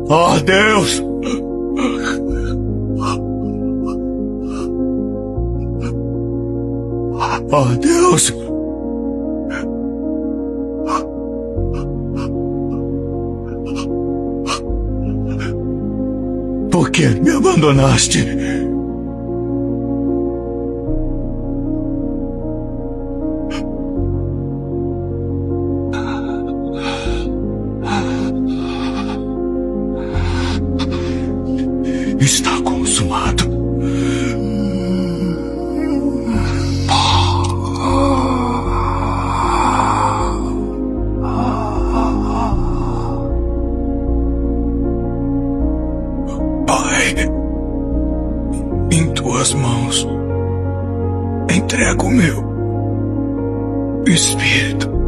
Oh, Deus! Oh, Deus! Por que me abandonaste? Está consumado. Pai, em tuas mãos entrego o meu espírito.